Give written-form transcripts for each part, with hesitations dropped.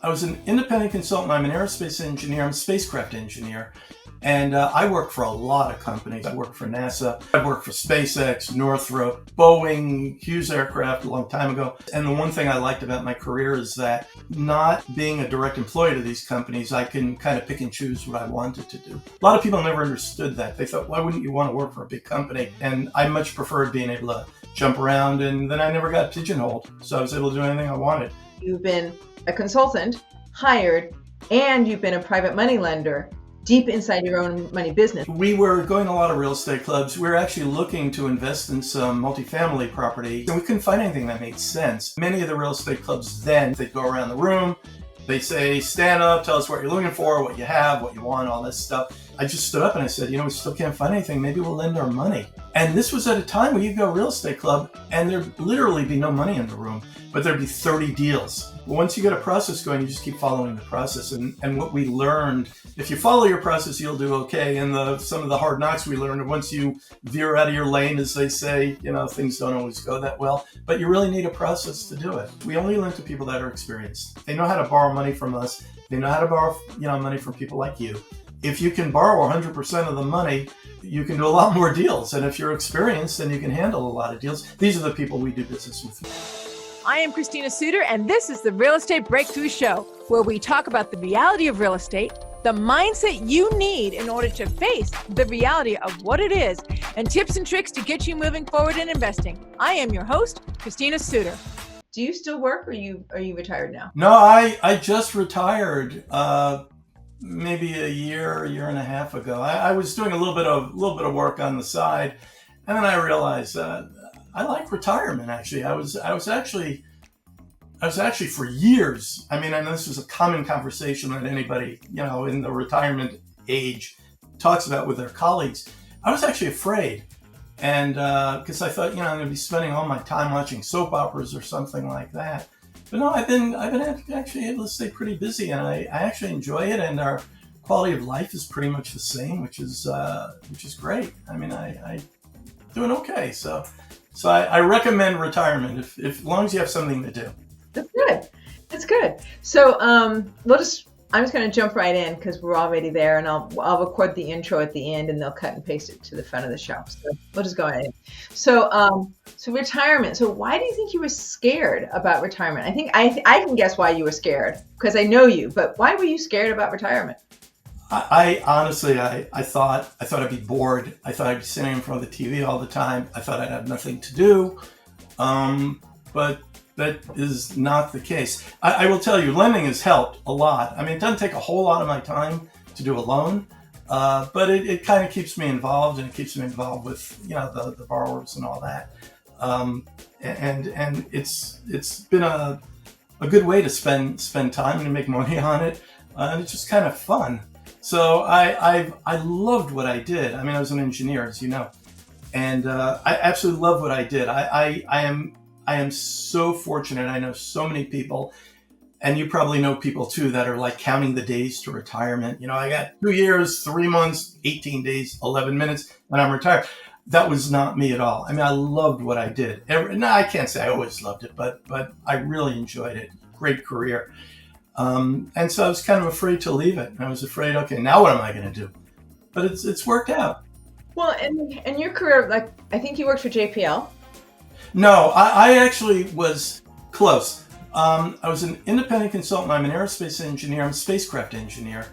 I was an independent consultant. I'm an aerospace engineer. I'm a spacecraft engineer. And I work for a lot of companies. I work for NASA. I work for SpaceX, Northrop, Boeing, Hughes Aircraft a long time ago. And the one thing I liked about my career is that not being a direct employee to these companies, I can kind of pick and choose what I wanted to do. A lot of people never understood that. They thought, why wouldn't you want to work for a big company? And I much preferred being able to jump around, and then I never got pigeonholed. So I was able to do anything I wanted. You've been a consultant, hired, and you've been a private money lender deep inside your own money business. We were going to a lot of real estate clubs. We were actually looking to invest in some multifamily property, and we couldn't find anything that made sense. Many of the real estate clubs then, they'd go around the room, they say, stand up, tell us what you're looking for, what you have, what you want, all this stuff. I just stood up and I said, we still can't find anything. Maybe we'll lend our money. And this was at a time when you go real estate club and there'd literally be no money in the room, but there'd be 30 deals. Well, once you get a process going, you just keep following the process. And what we learned, if you follow your process, you'll do okay. And some of the hard knocks we learned, once you veer out of your lane, as they say, things don't always go that well, but you really need a process to do it. We only lend to people that are experienced. They know how to borrow money from us. They know how to borrow, money from people like you. If you can borrow 100% of the money, you can do a lot more deals. And if you're experienced, then you can handle a lot of deals. These are the people we do business with. I am Christina Suter, and this is the Real Estate Breakthrough Show, where we talk about the reality of real estate, the mindset you need in order to face the reality of what it is, and tips and tricks to get you moving forward in investing. I am your host, Christina Suter. Do you still work, or are you retired now? No, I just retired. Maybe a year and a half ago. I was doing a little bit of work on the side, and then I realized I like retirement. Actually, I was actually for years. I mean, and this is a common conversation that anybody in the retirement age talks about with their colleagues. I was actually afraid, and because I thought I'm going to be spending all my time watching soap operas or something like that. But no, I've been actually able to stay pretty busy, and I actually enjoy it, and our quality of life is pretty much the same, which is great. I mean, I doing okay. So I recommend retirement if as long as you have something to do. That's good. So I'm just going to jump right in because we're already there, and I'll record the intro at the end, and they'll cut and paste it to the front of the show. So we'll just go ahead. So retirement. So why do you think you were scared about retirement? I think I can guess why you were scared because I know you. But why were you scared about retirement? I honestly thought I'd be bored. I thought I'd be sitting in front of the TV all the time. I thought I'd have nothing to do. But that is not the case. I will tell you, lending has helped a lot. I mean, it doesn't take a whole lot of my time to do a loan, but it kind of keeps me involved, and it keeps me involved with the borrowers and all that. And it's been a good way to spend time and to make money on it, and it's just kind of fun. So I loved what I did. I mean, I was an engineer, as you know, and I absolutely love what I did. I am so fortunate. I know so many people, and you probably know people too, that are like counting the days to retirement. I got 2 years, 3 months, 18 days, 11 minutes, and I'm retired. That was not me at all. I mean, I loved what I did. No, I can't say I always loved it, but I really enjoyed it. Great career. And so I was kind of afraid to leave it. I was afraid, okay, now what am I going to do? But it's worked out. Well, and your career, like, I think you worked for JPL. No, I actually was close. I was an independent consultant. I'm an aerospace engineer. I'm a spacecraft engineer.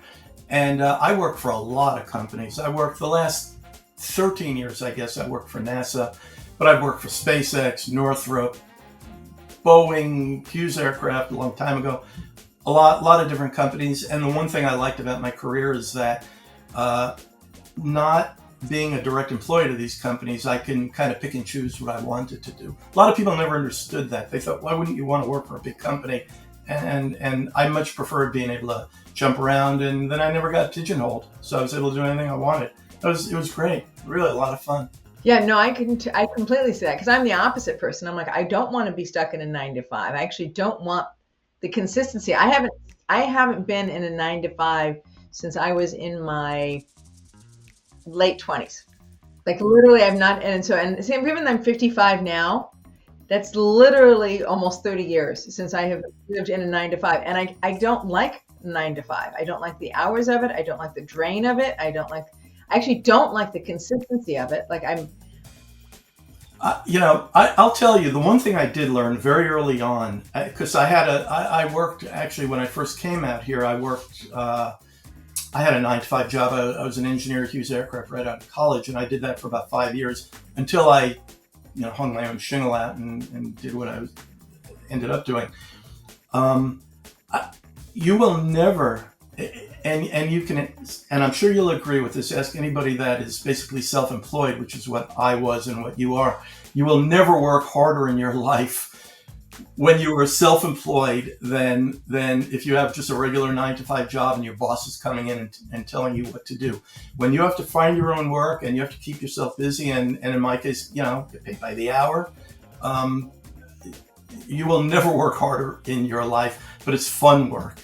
And I work for a lot of companies. I worked the last 13 years, I guess, I worked for NASA. But I've worked for SpaceX, Northrop, Boeing, Hughes Aircraft a long time ago. A lot of different companies. And the one thing I liked about my career is that not being a direct employee to these companies, I can kind of pick and choose what I wanted to do. A lot of people never understood that. They thought, why wouldn't you want to work for a big company? And I much preferred being able to jump around, and then I never got pigeonholed. So I was able to do anything I wanted. It was great. Really a lot of fun. Yeah, no, I completely see that because I'm the opposite person. I'm like, I don't want to be stuck in a 9 to 5. I actually don't want the consistency. I haven't been in a 9 to 5 since I was in my late 20s. Like literally I've not, and even though I'm 55 now, That's literally almost 30 years since I have lived in a 9 to 5. And I don't like 9 to 5. I don't like the hours of it. I don't like the drain of it. I actually don't like the consistency of it. Like I'll tell you, the one thing I did learn very early on, because I worked, actually, when I first came out here, I had a 9 to 5 job. I was an engineer at Hughes Aircraft right out of college, and I did that for about 5 years until I hung my own shingle out and did what I ended up doing. You will never, and you can, and I'm sure you'll agree with this, ask anybody that is basically self-employed, which is what I was and what you are. You will never work harder in your life when you are self-employed than if you have just a regular 9 to 5 job and your boss is coming in and telling you what to do. When you have to find your own work and you have to keep yourself busy, and in my case, get paid by the hour, you will never work harder in your life, but it's fun work.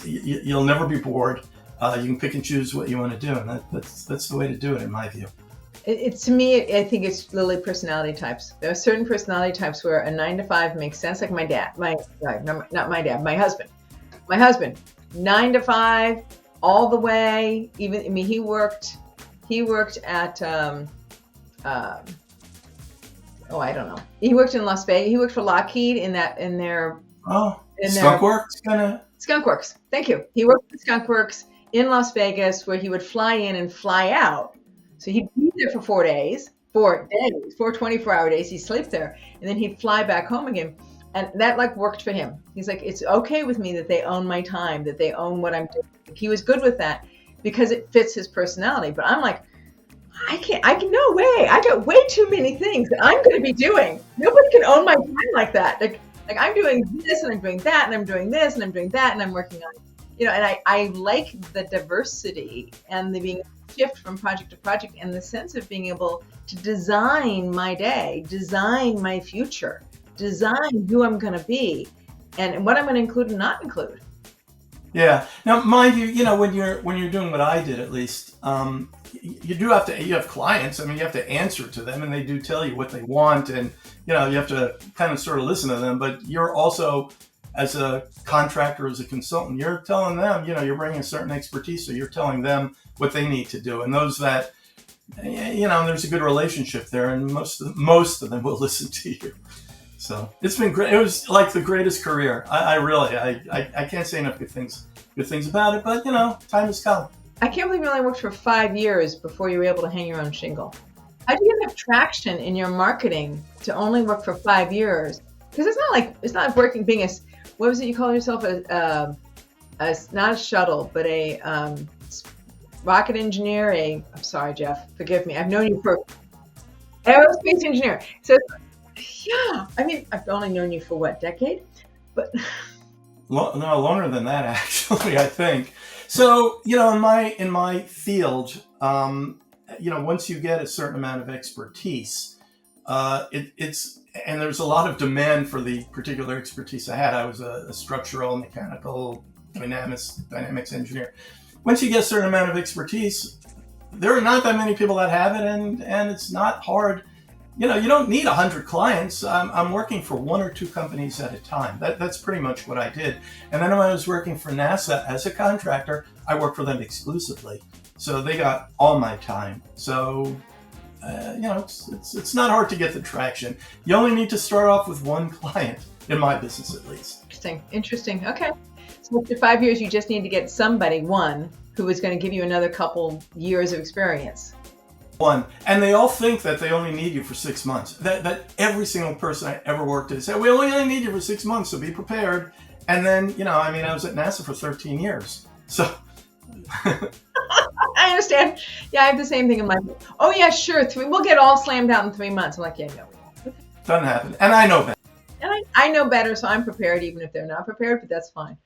You'll never be bored. You can pick and choose what you want to do, and that's the way to do it, in my view. To me, I think it's literally personality types. There are certain personality types where a 9 to 5 makes sense, like my husband. My husband, 9 to 5, all the way. He worked at I don't know. He worked in Las Vegas. He worked for Lockheed in their Skunk Works, kind of. Skunk Works. Thank you. He worked at Skunk Works in Las Vegas, where he would fly in and fly out. So he'd be there for 4 days, 4 24-hour days. He'd sleep there, and then he'd fly back home again. And that worked for him. He's like, it's okay with me that they own my time, that they own what I'm doing. He was good with that because it fits his personality. But I'm like, no way. I got way too many things that I'm going to be doing. Nobody can own my time like that. Like I'm doing this and I'm doing that and I'm doing this and I'm doing that and I'm working on, and I like the diversity and the being shift from project to project and the sense of being able to design my day, design my future, design who I'm going to be and what I'm going to include and not include. Yeah. Now, mind you, when you're doing what I did, at least, you have clients. I mean, you have to answer to them, and they do tell you what they want, and you have to kind of sort of listen to them. But you're also, as a contractor, as a consultant, you're telling them, you're bringing a certain expertise, so you're telling them what they need to do, and those that, there's a good relationship there, and most of them will listen to you. So it's been great. It was like the greatest career. I can't say enough good things about it, but time has come. I can't believe you only worked for 5 years before you were able to hang your own shingle. How do you have traction in your marketing to only work for 5 years? Because it's not working being a, what was it you call yourself? Not a shuttle, but a rocket engineer. I'm sorry, Jeff, forgive me. I've known you for aerospace engineer. So yeah, I mean, I've only known you for what, decade? But no, longer than that, actually, I think. So, in my field, once you get a certain amount of expertise, it's and there's a lot of demand for the particular expertise I had. I was a structural, mechanical, dynamics engineer. Once you get a certain amount of expertise, there are not that many people that have it, and it's not hard. You don't need 100 clients. I'm working for 1 or 2 companies at a time. That's pretty much what I did. And then when I was working for NASA as a contractor, I worked for them exclusively. So they got all my time. So, it's not hard to get the traction. You only need to start off with 1 client, in my business at least. Interesting. Okay. So after 5 years, you just need to get one who is going to give you another couple years of experience. 1, and they all think that they only need you for 6 months. That every single person I ever worked with said, we only need you for 6 months, so be prepared. And then, I was at NASA for 13 years. So I understand. Yeah, I have the same thing in my, oh yeah, sure, we'll get all slammed out in 3 months. I'm like, yeah, no, we won't. Doesn't happen. And I know better. And I know better, so I'm prepared even if they're not prepared, but that's fine.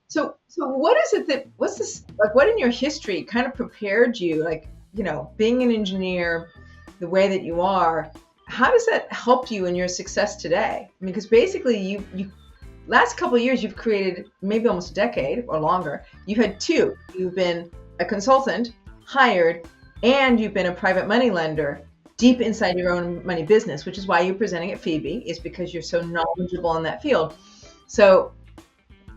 So what is it what's this, like what in your history kind of prepared you, like, being an engineer the way that you are, how does that help you in your success today? I mean, because basically you last couple of years, you've created maybe almost a decade or longer. You've had 2. You've been a consultant, hired, and you've been a private money lender deep inside your own money business, which is why you're presenting at Phoebe, is because you're so knowledgeable in that field. So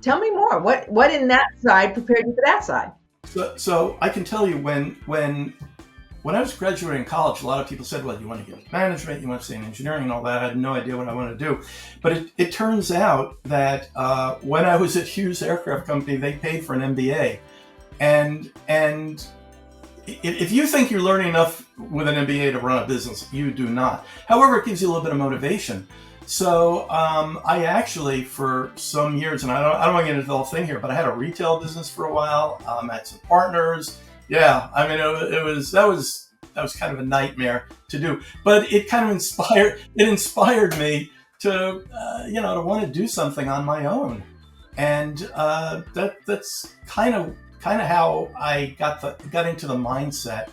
tell me more. What in that side prepared you for that side? So I can tell you when I was graduating college, a lot of people said, well, you want to get into management, you want to stay in engineering and all that. I had no idea what I wanted to do. But it turns out that when I was at Hughes Aircraft Company, they paid for an MBA. And if you think you're learning enough with an MBA to run a business, you do not. However, it gives you a little bit of motivation. So I actually, for some years, and I don't want to get into the whole thing here, but I had a retail business for a while. I had some partners. Yeah, I mean, that was kind of a nightmare to do, but it kind of inspired me to to want to do something on my own, and that's kind of how I got into the mindset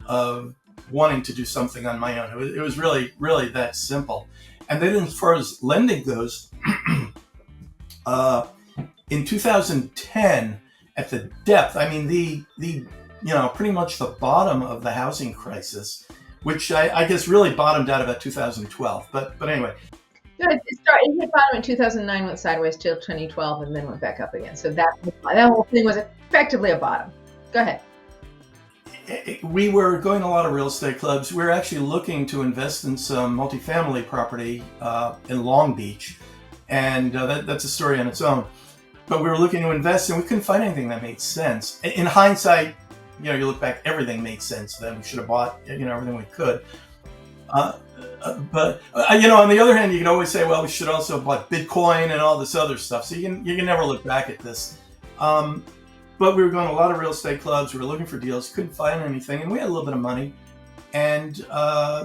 of wanting to do something on my own. It was really that simple. And then as far as lending goes, in 2010, at the depth, I mean the pretty much the bottom of the housing crisis, which I guess really bottomed out about 2012. But anyway. It hit bottom in 2009, went sideways till 2012, and then went back up again. So that whole thing was effectively a bottom. Go ahead. We were going to a lot of real estate clubs. We were actually looking to invest in some multifamily property in Long Beach, and that's a story on its own. But we were looking to invest, and we couldn't find anything that made sense. In hindsight, you look back, everything made sense. Then we should have bought, everything we could. But on the other hand, you can always say, well, we should also have bought Bitcoin and all this other stuff. So you can never look back at this. But we were going to a lot of real estate clubs. We were looking for deals, couldn't find anything, and we had a little bit of money. And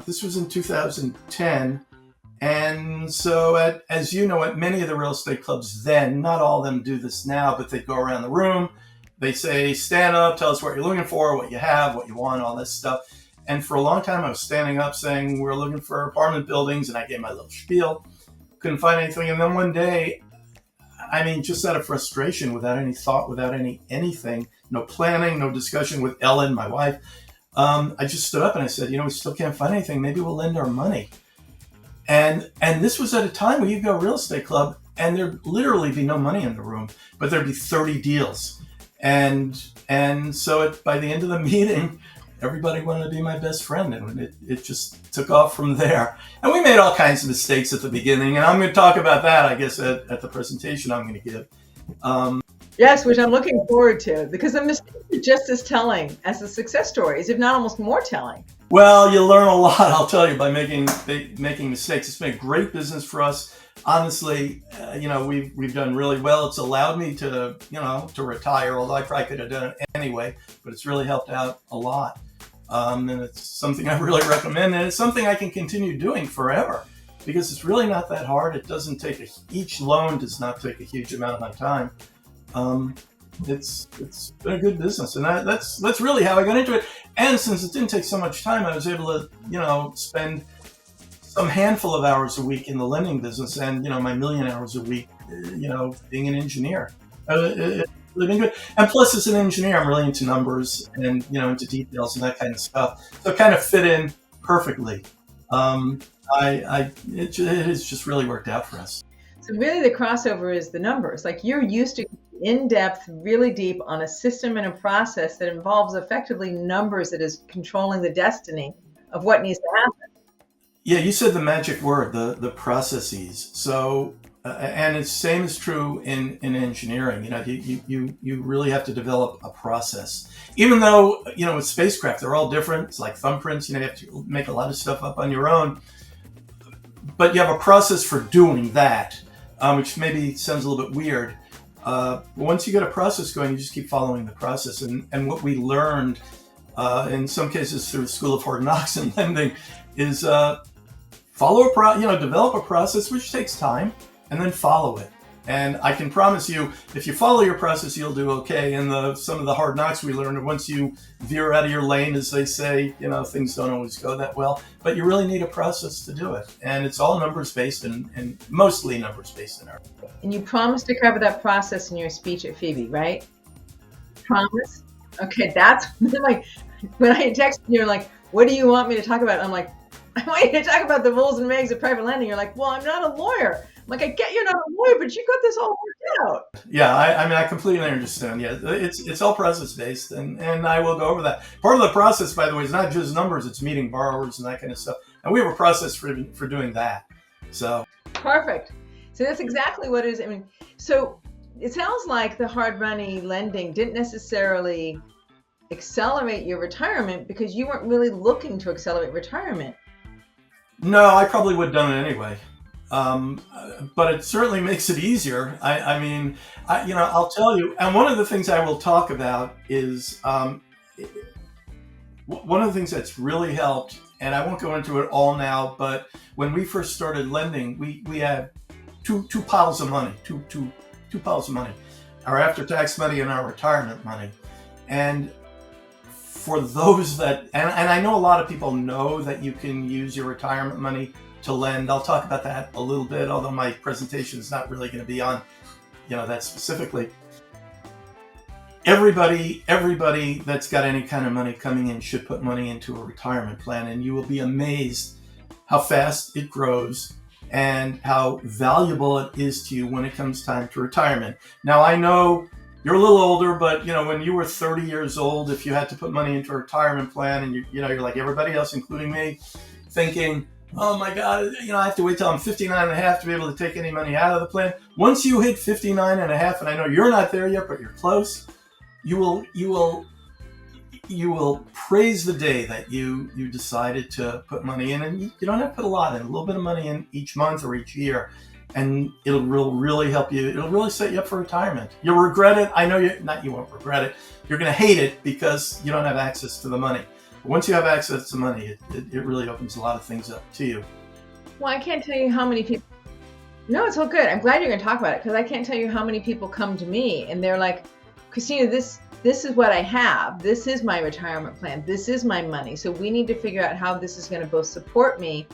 this was in 2010. And so, as you know, at many of the real estate clubs then, not all of them do this now, but they go around the room. They say, stand up, tell us what you're looking for, what you have, what you want, all this stuff. And for a long time, I was standing up saying, we're looking for apartment buildings, and I gave my little spiel. Couldn't find anything. And then one day, just out of frustration, without any thought, without anything, no planning, no discussion with Ellen, my wife, I just stood up and I said, we still can't find anything. Maybe we'll lend our money. And this was at a time where you go to a real estate club and there'd literally be no money in the room, but there'd be 30 deals. And so by the end of the meeting, everybody wanted to be my best friend, and it just took off from there. And we made all kinds of mistakes at the beginning, and I'm going to talk about that, I guess, at the presentation I'm going to give. Yes, which I'm looking forward to, because the mistakes are just as telling as the success stories, if not almost more telling. Well, you learn a lot, I'll tell you, by making mistakes. It's been a great business for us. Honestly, we've done really well. It's allowed me to retire, although I probably could have done it anyway, but it's really helped out a lot. And it's something I really recommend, and it's something I can continue doing forever, because it's really not that hard. It doesn't take each loan does not take a huge amount of my time. It's been a good business, and that's really how I got into it. And since it didn't take so much time, I was able to spend some handful of hours a week in the lending business, and my million hours a week, being an engineer. It's really been good. And plus, as an engineer, I'm really into numbers and into details and that kind of stuff. So it kind of fit in perfectly. It has just really worked out for us. So really, the crossover is the numbers. Like, you're used to in depth, really deep on a system and a process that involves effectively numbers that is controlling the destiny of what needs to happen. Yeah, you said the magic word, the processes. So, and it's same is true in engineering. You really have to develop a process. Even though, with spacecraft, they're all different. It's like thumbprints. You have to make a lot of stuff up on your own. But you have a process for doing that, which maybe sounds a little bit weird. But once you get a process going, you just keep following the process. And what we learned, in some cases through the School of Hard Knocks and lending, is develop a process, which takes time, and then follow it. And I can promise you, if you follow your process, you'll do okay. And some of the hard knocks we learned are once you veer out of your lane, as they say, things don't always go that well. But you really need a process to do it. And it's all numbers-based and mostly numbers-based in our. And you promised to cover that process in your speech at Phoebe, right? Promise? Okay, that's like, when I texted you, you're like, what do you want me to talk about? I'm like, I want you to talk about the rules and regs of private lending. You're like, well, I'm not a lawyer. I'm like, I get you're not a lawyer, but you got this all worked out. Yeah, I mean, I completely understand. Yeah, it's all process based, and I will go over that. Part of the process, by the way, is not just numbers; it's meeting borrowers and that kind of stuff. And we have a process for doing that. So perfect. So that's exactly what it is. I mean, so it sounds like the hard money lending didn't necessarily accelerate your retirement because you weren't really looking to accelerate retirement. No, I probably would have done it anyway. But it certainly makes it easier. I mean, I'll tell you, and one of the things I will talk about is one of the things that's really helped, and I won't go into it all now, but when we first started lending, we had two piles of money, two piles of money, our after-tax money and our retirement money. And for those that, and I know a lot of people know that you can use your retirement money to lend. I'll talk about that a little bit, although my presentation is not really going to be on, that specifically. Everybody that's got any kind of money coming in should put money into a retirement plan, and you will be amazed how fast it grows and how valuable it is to you when it comes time to retirement. Now, I know you're a little older, but when you were 30 years old, if you had to put money into a retirement plan, and you're like everybody else, including me, thinking, oh my God, I have to wait till I'm 59 and a half to be able to take any money out of the plan. Once you hit 59 and a half, and I know you're not there yet, but you're close, you will praise the day that you decided to put money in, and you don't have to put a lot in, a little bit of money in each month or each year, and it'll really help you. It'll really set you up for retirement. You'll regret it. I know you won't regret it. You're going to hate it because you don't have access to the money. But once you have access to money, it really opens a lot of things up to you. Well, I can't tell you how many people. No, it's all good. I'm glad you're going to talk about it, because I can't tell you how many people come to me and they're like, Christina, this is what I have. This is my retirement plan. This is my money. So we need to figure out how this is going to both support me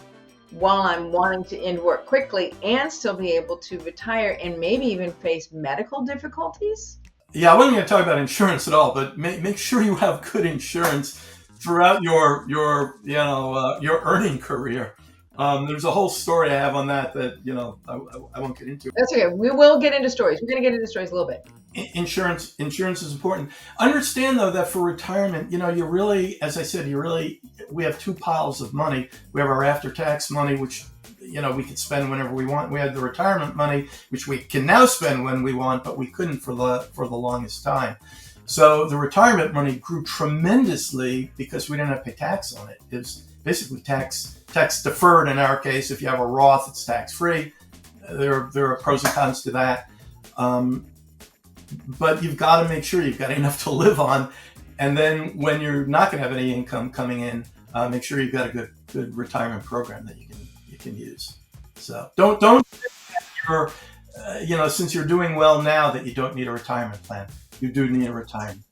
while I'm wanting to end work quickly and still be able to retire and maybe even face medical difficulties. Yeah, I wasn't going to talk about insurance at all, but make sure you have good insurance throughout your earning career. There's a whole story I have on that I won't get into. That's okay. We will get into stories. We're going to get into stories a little bit. Insurance is important. Understand though that for retirement, you really, as I said, we have two piles of money. We have our after-tax money, which we could spend whenever we want. We have the retirement money, which we can now spend when we want, but we couldn't for the longest time. So the retirement money grew tremendously because we didn't have to pay tax on it. It was basically tax deferred in our case. If you have a Roth, it's tax free. There are pros and cons to that. But you've got to make sure you've got enough to live on. And then when you're not going to have any income coming in, make sure you've got a good retirement program that you can use. So don't since you're doing well now that you don't need a retirement plan. You do need a retirement.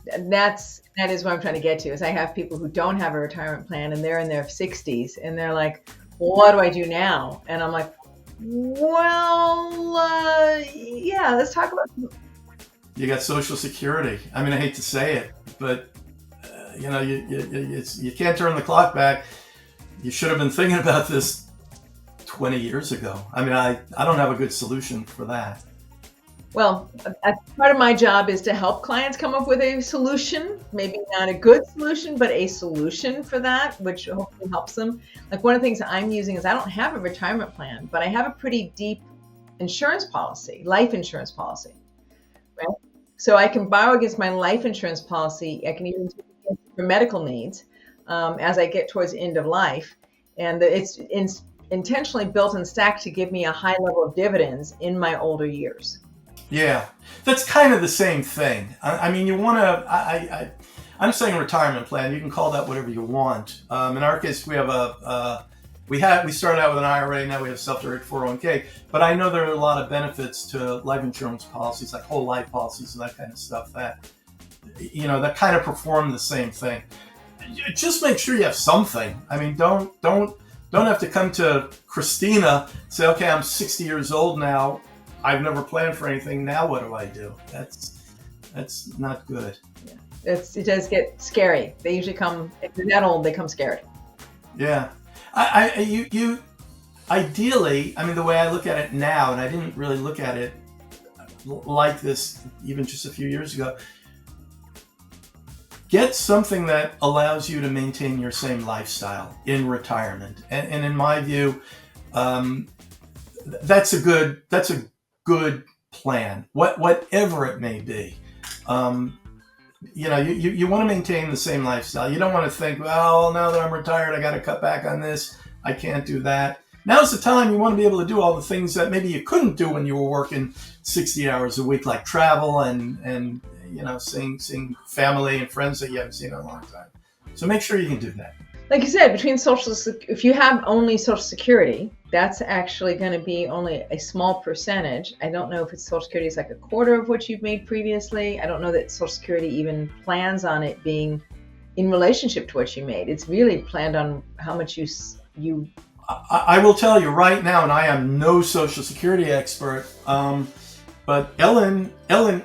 That is what I'm trying to get to. Is I have people who don't have a retirement plan and they're in their 60s and they're like, well, what do I do now? And I'm like, well, yeah, let's talk about. You got Social Security. I mean, I hate to say it, but you can't turn the clock back. You should have been thinking about this 20 years ago. I mean, I don't have a good solution for that. Well, part of my job is to help clients come up with a solution, maybe not a good solution, but a solution for that, which hopefully helps them. Like one of the things I'm using is I don't have a retirement plan, but I have a pretty deep insurance policy, life insurance policy, right? So I can borrow against my life insurance policy. I can even take it for medical needs as I get towards the end of life. And it's intentionally built and stacked to give me a high level of dividends in my older years. Yeah, that's kind of the same thing. I mean, you want to. I'm saying retirement plan. You can call that whatever you want. In our case, we have we started out with an IRA. Now we have self-directed 401k. But I know there are a lot of benefits to life insurance policies, like whole life policies and that kind of stuff. That that kind of perform the same thing. Just make sure you have something. I mean, don't have to come to Christina say, okay, I'm 60 years old now. I've never planned for anything. Now what do I do? That's not good. Yeah. It does get scary. They usually come, if they're that old, they come scared. Yeah. You ideally, I mean, the way I look at it now, and I didn't really look at it like this even just a few years ago, get something that allows you to maintain your same lifestyle in retirement. And in my view, that's a good plan, whatever it may be. You want to maintain the same lifestyle. You don't want to think, well, now that I'm retired, I got to cut back on this. I can't do that. Now's the time you want to be able to do all the things that maybe you couldn't do when you were working 60 hours a week, like travel and seeing family and friends that you haven't seen in a long time. So make sure you can do that. Like you said, if you have only Social Security, that's actually going to be only a small percentage. I don't know if it's Social Security is like a quarter of what you've made previously. I don't know that Social Security even plans on it being in relationship to what you made. It's really planned on how much you. I will tell you right now, and I am no Social Security expert, but Ellen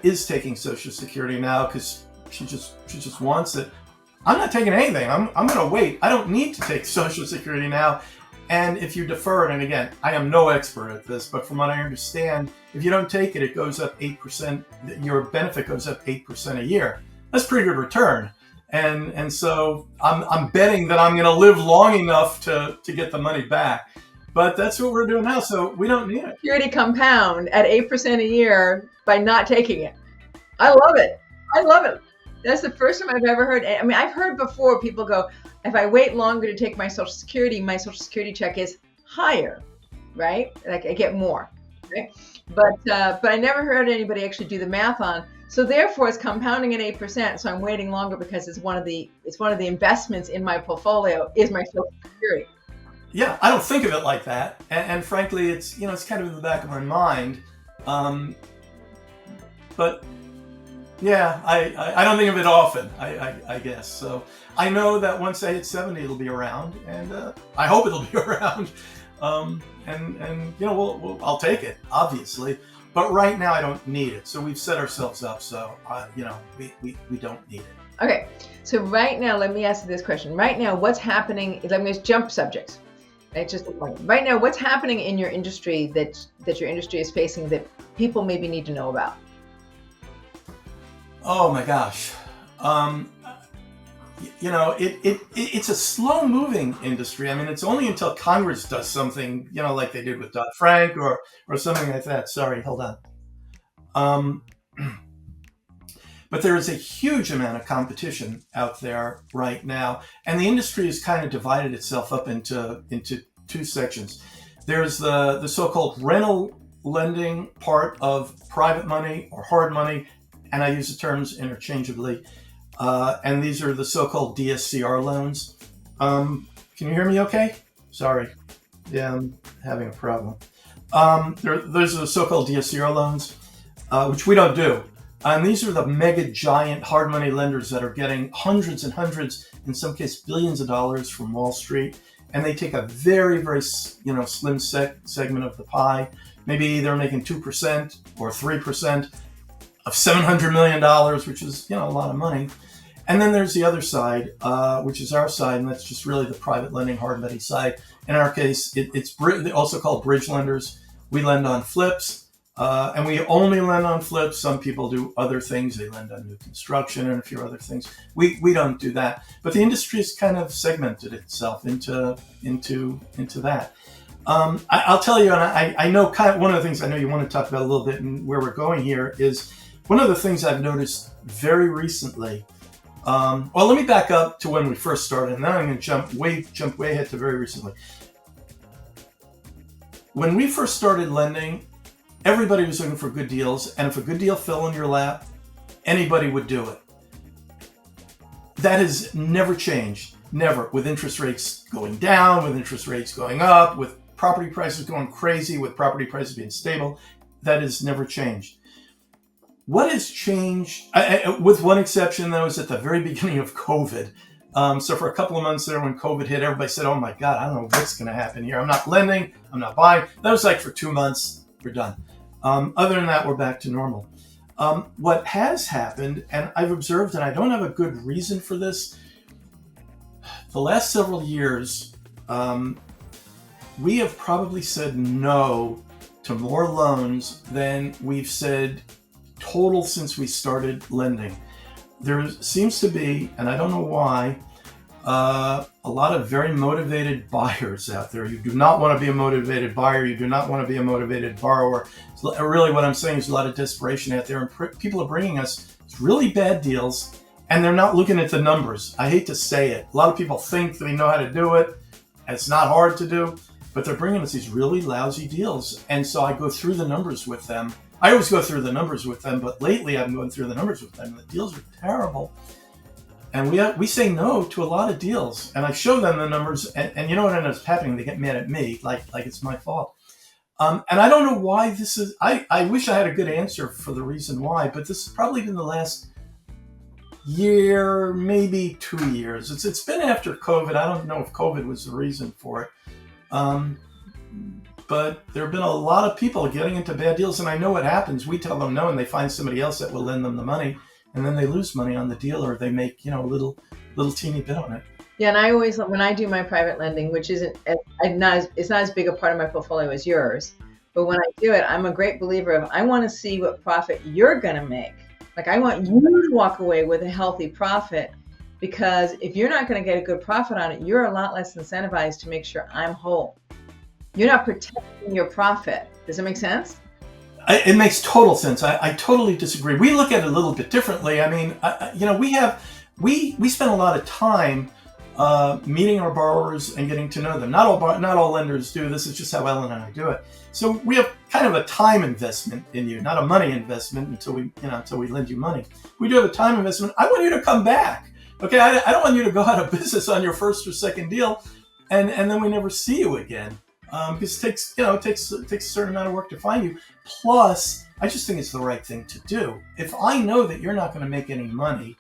is taking Social Security now because she just wants it. I'm not taking anything. I'm going to wait. I don't need to take Social Security now. And if you defer it, and again, I am no expert at this, but from what I understand, if you don't take it, it goes up 8%. Your benefit goes up 8% a year. That's pretty good return. And so I'm betting that I'm going to live long enough to get the money back. But that's what we're doing now, so we don't need it. Security compound at 8% a year by not taking it. I love it. That's the first time I've ever heard. I mean, I've heard before people go, if I wait longer to take my Social Security check is higher, right? Like I get more, right? But I never heard anybody actually do the math on. So therefore, it's compounding at 8%. So I'm waiting longer because it's one of the investments in my portfolio is my Social Security. Yeah, I don't think of it like that, and frankly, it's kind of in the back of my mind. But yeah, I don't think of it often. I guess so. I know that once I hit 70, it'll be around, and I hope it'll be around. And I'll take it, obviously. But right now, I don't need it. So we've set ourselves up. So we don't need it. Okay. So right now, let me ask you this question. Right now, what's happening? Let me just jump subjects. It's just a point. Right now, what's happening in your industry that your industry is facing that people maybe need to know about? Oh my gosh. It's a slow-moving industry. I mean, it's only until Congress does something, like they did with Dodd-Frank or something like that. Sorry, hold on. But there is a huge amount of competition out there right now, and the industry has kind of divided itself up into two sections. There's the so-called rental lending part of private money or hard money, and I use the terms interchangeably. And these are the so-called DSCR loans. Can you hear me okay? Sorry. Yeah, I'm having a problem. Those are the so-called DSCR loans, which we don't do. And these are the mega giant hard money lenders that are getting hundreds and hundreds, in some cases billions of dollars from Wall Street. And they take a very, very slim segment of the pie. Maybe they're making 2% or 3% of $700 million, which is a lot of money. And then there's the other side, which is our side, and that's just really the private lending hard money side. In our case, it's also called bridge lenders. We lend on flips, and we only lend on flips. Some people do other things. They lend on new construction and a few other things. We don't do that. But the industry has kind of segmented itself into that. I'll tell you, and I know kind of one of the things I know you want to talk about a little bit and where we're going here is one of the things I've noticed very recently. Well, let me back up to when we first started, and then I'm going to jump way ahead to very recently. When we first started lending, everybody was looking for good deals, and if a good deal fell in your lap, anybody would do it. That has never changed, never. With interest rates going down, with interest rates going up, with property prices going crazy, with property prices being stable, that has never changed. What has changed, with one exception, though, is at the very beginning of COVID. So for a couple of months there when COVID hit, everybody said, oh my God, I don't know what's going to happen here. I'm not lending, I'm not buying. That was like for 2 months, we're done. Other than that, we're back to normal. What has happened, and I've observed, and I don't have a good reason for this, the last several years, we have probably said no to more loans than we've said total since we started lending. There seems to be, and I don't know why, a lot of very motivated buyers out there. You do not want to be a motivated buyer. You do not want to be a motivated borrower. So really what I'm saying is a lot of desperation out there, and people are bringing us really bad deals, and they're not looking at the numbers. I hate to say it. A lot of people think they know how to do it. It's not hard to do, but they're bringing us these really lousy deals. And so I go through the numbers with them. I always go through the numbers with them, but lately I've been going through the numbers with them, and the deals are terrible. And we say no to a lot of deals, and I show them the numbers, and you know what ends up happening? They get mad at me, like it's my fault. And I don't know why this is. I wish I had a good answer for the reason why, but this has probably been the last year, maybe 2 years. It's been after COVID. I don't know if COVID was the reason for it, but there have been a lot of people getting into bad deals, and I know what happens. We tell them no, and they find somebody else that will lend them the money. And then they lose money on the deal, or they make, a little teeny bit on it. Yeah, and I always, when I do my private lending, which it's not as big a part of my portfolio as yours, but when I do it, I'm a great believer of, I want to see what profit you're going to make. Like, I want you to walk away with a healthy profit, because if you're not going to get a good profit on it, you're a lot less incentivized to make sure I'm whole. You're not protecting your profit. Does it make sense? It makes total sense. I totally disagree. We look at it a little bit differently. I mean, we spend a lot of time meeting our borrowers and getting to know them. Not all lenders do. This is just how Ellen and I do it. So we have kind of a time investment in you, not a money investment until we lend you money. We do have a time investment. I want you to come back. Okay, I don't want you to go out of business on your first or second deal, and then we never see you again. Because it takes a certain amount of work to find you. Plus, I just think it's the right thing to do. If I know that you're not going to make any money,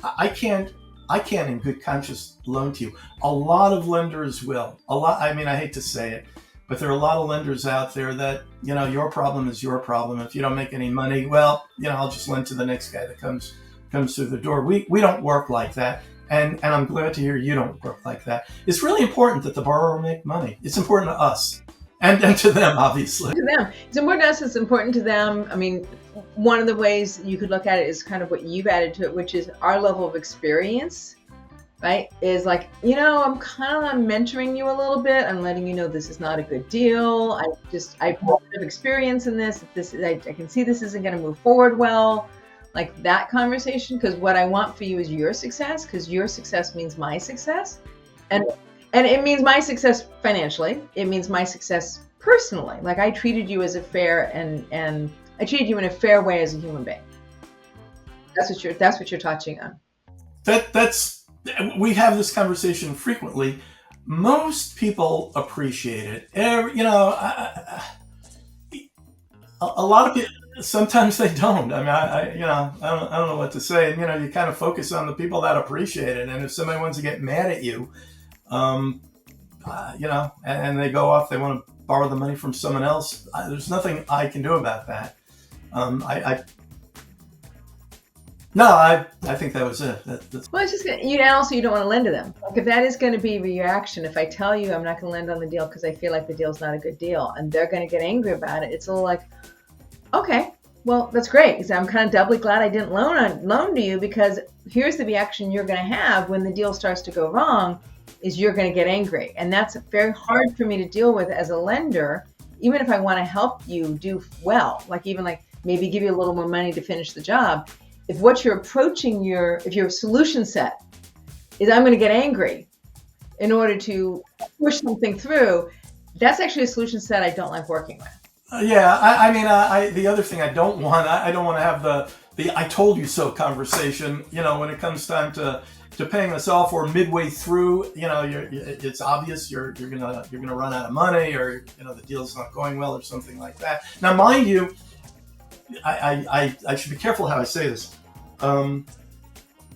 I can't in good conscience loan to you. A lot of lenders will. I hate to say it, but there are a lot of lenders out there that, your problem is your problem. If you don't make any money, well, I'll just lend to the next guy that comes through the door. We don't work like that. And I'm glad to hear you don't work like that. It's really important that the borrower make money. It's important to us and to them, obviously. To them. It's important to us. It's important to them. I mean, one of the ways you could look at it is kind of what you've added to it, which is our level of experience, right? Is like, I'm kind of mentoring you a little bit. I'm letting you know this is not a good deal. I have a lot of experience in this. I can see this isn't going to move forward well. Like that conversation, because what I want for you is your success, because your success means my success. And it means my success financially. It means my success personally. Like, I treated you as a fair and I treated you in a fair way as a human being. That's what you're touching on. We have this conversation frequently. Most people appreciate it. A lot of people. Sometimes they don't. I mean, I don't know what to say. And, you kind of focus on the people that appreciate it. And if somebody wants to get mad at you, and they go off, they want to borrow the money from someone else, there's nothing I can do about that. I think that was it. Well, it's just, also you don't want to lend to them. Like, if that is going to be a reaction, if I tell you I'm not going to lend on the deal because I feel like the deal's not a good deal, and they're going to get angry about it, it's a little like, okay, well, that's great. Because I'm kind of doubly glad I didn't loan to you, because here's the reaction you're going to have when the deal starts to go wrong, is you're going to get angry. And that's very hard for me to deal with as a lender, even if I want to help you do well, like maybe give you a little more money to finish the job. If what you're approaching if your solution set is I'm going to get angry in order to push something through, that's actually a solution set I don't like working with. The other thing I don't want to have the I told you so conversation, when it comes time to paying us off, or midway through, it's obvious you're gonna run out of money, or the deal's not going well, or something like that. Now, mind you, I should be careful how I say this.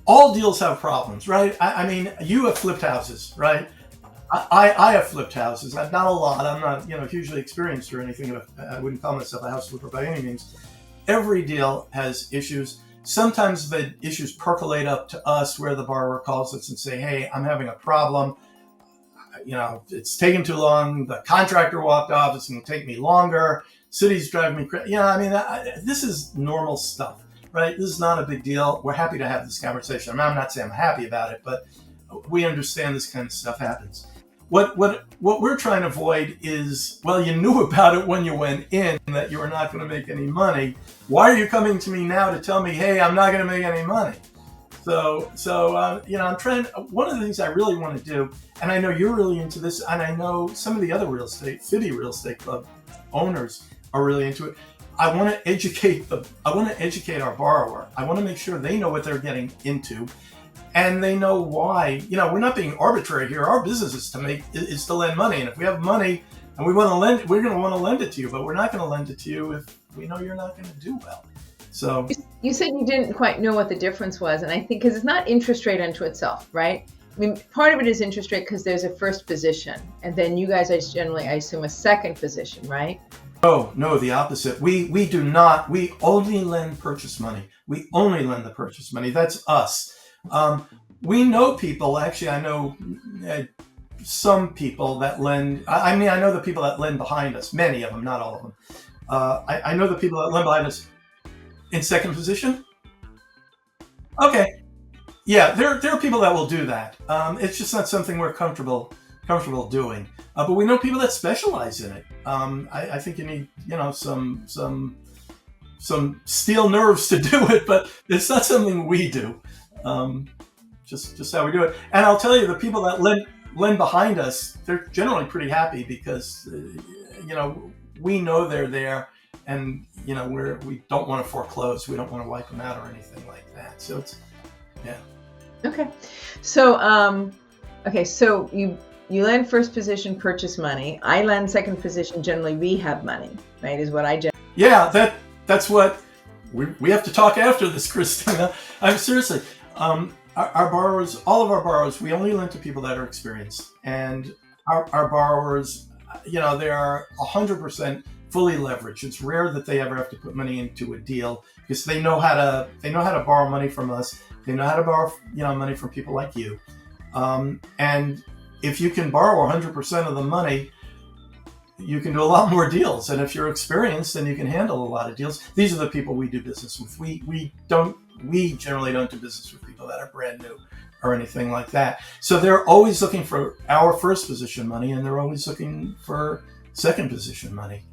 All deals have problems, right? You have flipped houses, right? I have flipped houses. Not a lot. I'm not, hugely experienced or anything. I wouldn't call myself a house flipper by any means. Every deal has issues. Sometimes the issues percolate up to us, where the borrower calls us and say, "Hey, I'm having a problem. it's taking too long. The contractor walked off. It's going to take me longer. City's driving me crazy. This is normal stuff, right? This is not a big deal. We're happy to have this conversation. I'm not saying I'm happy about it, but we understand this kind of stuff happens. What we're trying to avoid is, well, you knew about it when you went in that you were not going to make any money. Why are you coming to me now to tell me, hey, I'm not going to make any money? So I'm trying. One of the things I really want to do, and I know you're really into this, and I know some of the other FIBI real estate club owners are really into it. I want to educate our borrower. I want to make sure they know what they're getting into, and they know why. We're not being arbitrary here. Our business is to lend money, and if we have money and we want to lend, we're going to want to lend it to you. But we're not going to lend it to you if we know you're not going to do well. So you said you didn't quite know what the difference was, and I think because it's not interest rate unto itself, right? I mean, part of it is interest rate because there's a first position, and then you guys are generally, I assume, a second position, right? Oh, no, the opposite. We do not. We only lend purchase money. We only lend the purchase money. That's us. We know people. Actually, I know some people that lend. I know the people that lend behind us. Many of them, not all of them. I know the people that lend behind us in second position. Okay. Yeah, there are people that will do that. It's just not something we're comfortable doing. But we know people that specialize in it. I think you need, some steel nerves to do it, but it's not something we do. Just how we do it. And I'll tell you, the people that lend behind us, they're generally pretty happy because, we know they're there, and we don't want to foreclose. We don't want to wipe them out or anything like that. So it's, yeah. Okay. So, so you lend first position purchase money. I lend second position generally rehab money, right? Is what I generally. Yeah, that's what we have to talk after this, Christina. I'm seriously. Our borrowers, all of our borrowers, we only lend to people that are experienced, and our borrowers, they are 100% fully leveraged. It's rare that they ever have to put money into a deal because they know how to borrow money from us. They know how to borrow, money from people like you. And if you can borrow 100% of the money, you can do a lot more deals. And if you're experienced, then you can handle a lot of deals. These are the people we do business with. We generally don't do business with people that are brand new or anything like that. So they're always looking for our first position money, and they're always looking for second position money.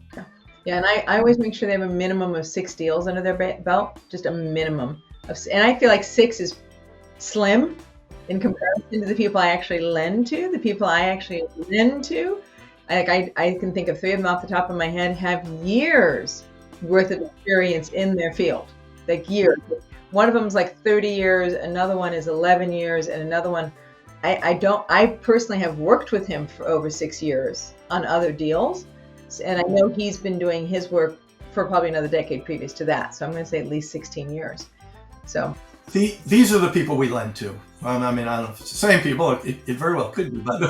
Yeah, and I always make sure they have a minimum of 6 deals under their belt, just a minimum of, and I feel like 6 is slim in comparison to the people I actually lend to. The people I actually lend to, I can think of 3 of them off the top of my head, have years worth of experience in their field, like years. One of them is like 30 years, another one is 11 years, and another one, I personally have worked with him for over 6 years on other deals. And I know he's been doing his work for probably another decade previous to that. So I'm going to say at least 16 years. So these are the people we lend to. I don't know if it's the same people. It very well could be, but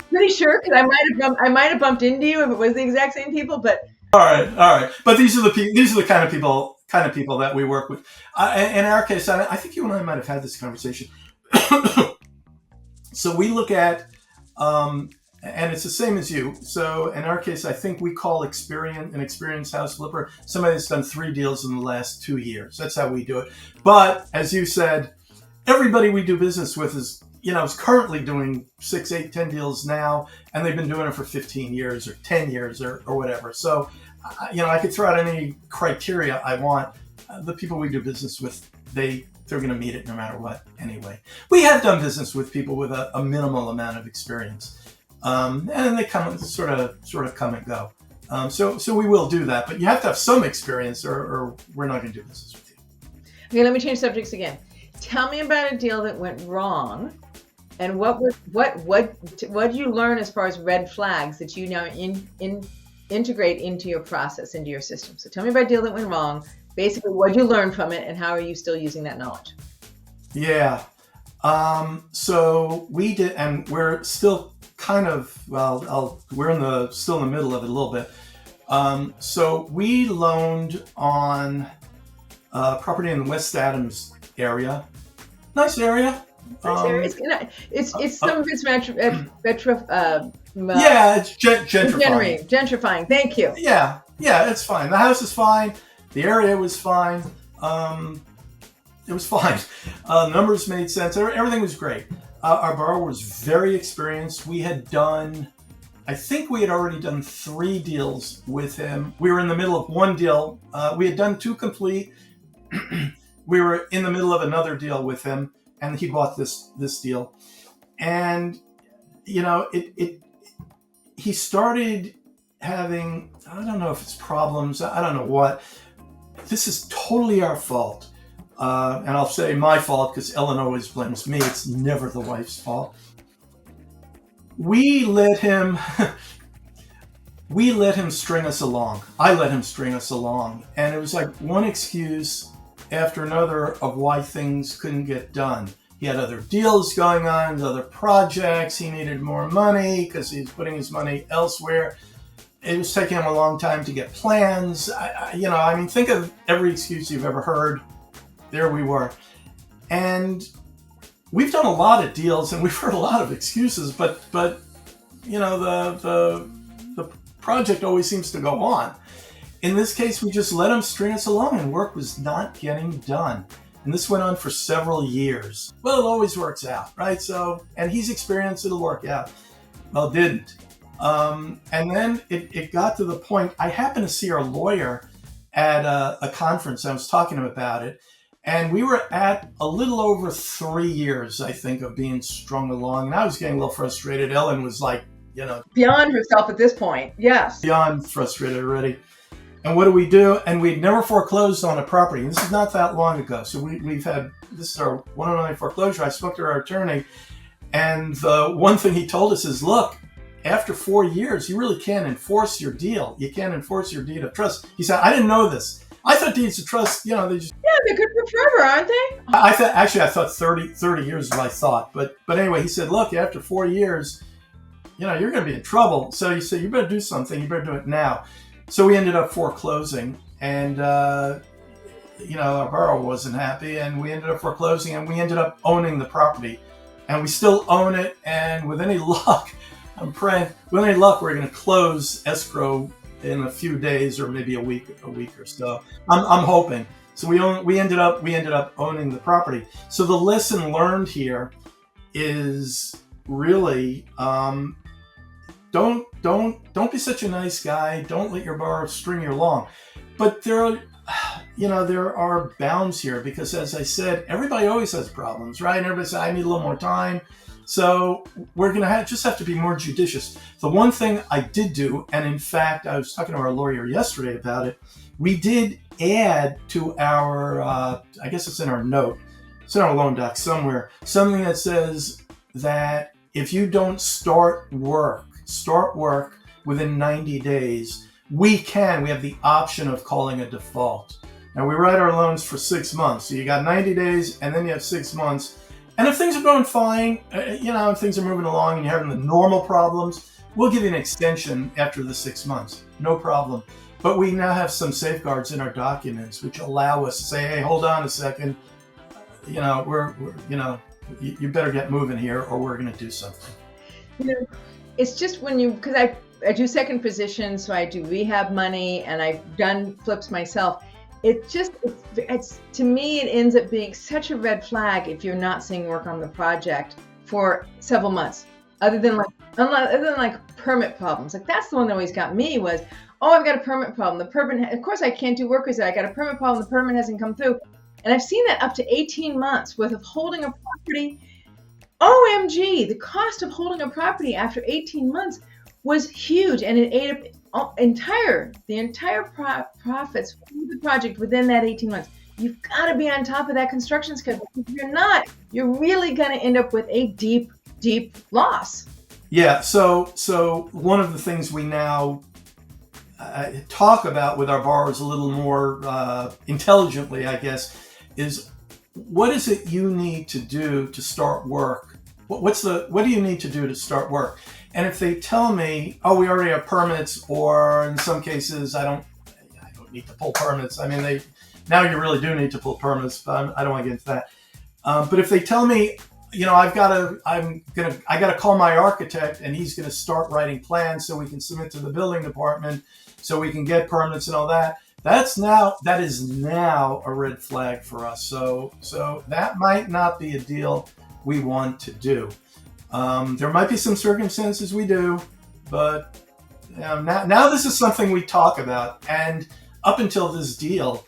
pretty sure, because I might have bumped into you if it was the exact same people. But all right. But these are the kind of people that we work with. In our case, I think you and I might have had this conversation. So we look at. And it's the same as you. So in our case, I think we call an experienced house flipper somebody that's done 3 deals in the last 2 years. That's how we do it. But as you said, everybody we do business with is currently doing 6, 8, 10 deals now, and they've been doing it for 15 years or 10 years or whatever. So, I could throw out any criteria I want. The people we do business with, they're going to meet it no matter what anyway. We have done business with people with a minimal amount of experience. And they sort of come and go. So we will do that, but you have to have some experience, or we're not going to do business with you. Okay, let me change subjects again. Tell me about a deal that went wrong, and what did you learn as far as red flags that you now integrate into your process, into your system. So tell me about a deal that went wrong. Basically, what did you learn from it, and how are you still using that knowledge? Yeah. So we did, and we're still kind of, we're still in the middle of it a little bit. So we loaned on property in the West Adams area. Nice area, It's some of it's it's gentrifying. Gentrifying. Thank you. Yeah, it's fine. The house is fine. The area was fine. It was fine. Numbers made sense. Everything was great. Our borrower was very experienced. I think we had already done 3 deals with him. We were in the middle of one deal. We had done 2 complete. We were in the middle of another deal with him, and he bought this deal. And, he started having, I don't know if it's problems, I don't know what. This is totally our fault. And I'll say my fault because Ellen always blames me. It's never the wife's fault. We let him string us along. I let him string us along. And it was like one excuse after another of why things couldn't get done. He had other deals going on, other projects. He needed more money because he was putting his money elsewhere. It was taking him a long time to get plans. Think of every excuse you've ever heard. There we were. And we've done a lot of deals and we've heard a lot of excuses, but the project always seems to go on. In this case, we just let him string us along and work was not getting done. And this went on for several years. Well, it always works out, right? So, and he's experienced, it'll work out. Well, it didn't. And then it got to the point, I happened to see our lawyer at a conference. I was talking to him about it. And we were at a little over 3 years, I think, of being strung along. And I was getting a little frustrated. Ellen was like, beyond herself at this point. Yes. Beyond frustrated already. And what do we do? And we'd never foreclosed on a property. And this is not that long ago. So this is our one and only foreclosure. I spoke to our attorney. And the one thing he told us is, look, after 4 years, you really can't enforce your deal. You can't enforce your deed of trust. He said, I didn't know this. I thought deeds of trust, they just... Yeah, they're good for forever, aren't they? I thought 30 years is what I thought. But anyway, he said, look, after 4 years, you're going to be in trouble. So he said, you better do something. You better do it now. So we ended up foreclosing. And, our borrower wasn't happy. And we ended up foreclosing. And we ended up owning the property. And we still own it. And with any luck, I'm praying, with any luck, we're going to close escrow in a few days or maybe a week or so. I'm hoping. So we ended up owning the property. So the lesson learned here is really don't be such a nice guy. Don't let your borrower string you along. But there are bounds here because, as I said, everybody always has problems, right? And everybody says, I need a little more time. So we're going to just have to be more judicious. The one thing I did do, and in fact, I was talking to our lawyer yesterday about it, we did add to our, I guess it's in our note, it's in our loan doc somewhere, something that says that if you don't start work within 90 days, we have the option of calling a default. Now we write our loans for 6 months. So you got 90 days and then you have 6 months. And if things are going fine, if things are moving along and you're having the normal problems, we'll give you an extension after the 6 months. No problem. But we now have some safeguards in our documents which allow us to say, hey, hold on a second. You better get moving here or we're going to do something. It's just because I do second position, so I do rehab money and I've done flips myself. It's to me, it ends up being such a red flag if you're not seeing work on the project for several months, other than permit problems. Like that's the one that always got me was, I've got a permit problem. The permit, of course I can't do work with it. I got a permit problem. The permit hasn't come through. And I've seen that up to 18 months worth of holding a property. OMG, the cost of holding a property after 18 months was huge, and it ate up the entire profits from the project within that 18 months. You've got to be on top of that construction schedule. If you're not, you're really going to end up with a deep, deep loss. Yeah. So one of the things we now talk about with our borrowers a little more intelligently, I guess, is what is it you need to do to start work? What do you need to do to start work? And if they tell me, we already have permits, or in some cases, I don't need to pull permits. I mean, now you really do need to pull permits, but I don't want to get into that. But if they tell me, I gotta call my architect, and he's gonna start writing plans so we can submit to the building department, so we can get permits and all that. That is now a red flag for us. So that might not be a deal we want to do. There might be some circumstances we do, but now this is something we talk about. And up until this deal,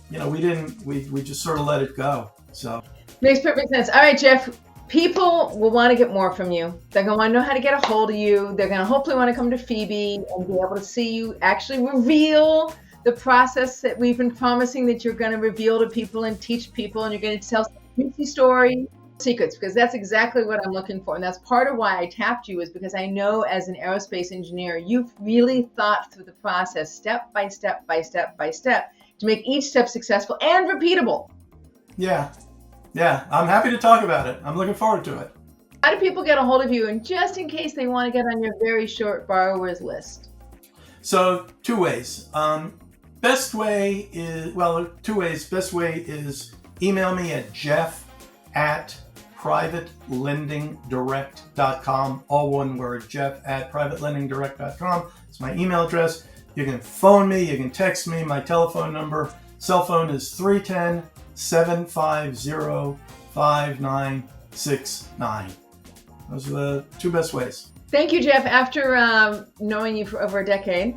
we just sort of let it go. So makes perfect sense. All right, Jeff. People will want to get more from you. They're going to want to know how to get a hold of you. They're going to hopefully want to come to Phoebe and be able to see you actually reveal the process that we've been promising that you're going to reveal to people and teach people, and you're going to tell some juicy story secrets, because that's exactly what I'm looking for. And that's part of why I tapped you, is because I know as an aerospace engineer, you've really thought through the process step by step by step by step to make each step successful and repeatable. Yeah, I'm happy to talk about it. I'm looking forward to it. How do people get a hold of you, and just in case they want to get on your very short borrowers list? So 2 ways. Best way is email me at jeff@privatelendingdirect.com. All one word, jeff@privatelendingdirect.com. It's my email address. You can phone me, you can text me. My telephone number, cell phone is 310-750-5969. Those are the 2 best ways. Thank you, Jeff. After knowing you for over a decade,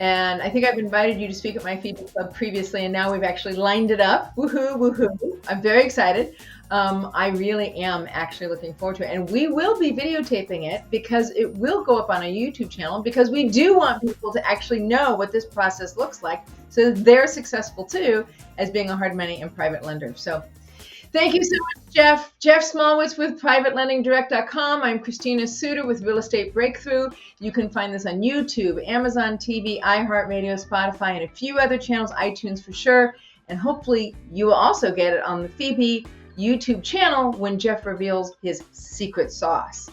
and I think I've invited you to speak at my Phoebe Club previously, and now we've actually lined it up. Woohoo, woohoo. I'm very excited. I really am actually looking forward to it. And we will be videotaping it, because it will go up on our YouTube channel, because we do want people to actually know what this process looks like, so they're successful too as being a hard money and private lender. So thank you so much, Jeff. Jeff Smallowitz with privatelendingdirect.com. I'm Christina Suter with Real Estate Breakthrough. You can find this on YouTube, Amazon TV, iHeartRadio, Spotify, and a few other channels, iTunes for sure. And hopefully you will also get it on the Phoebe YouTube channel when Jeff reveals his secret sauce.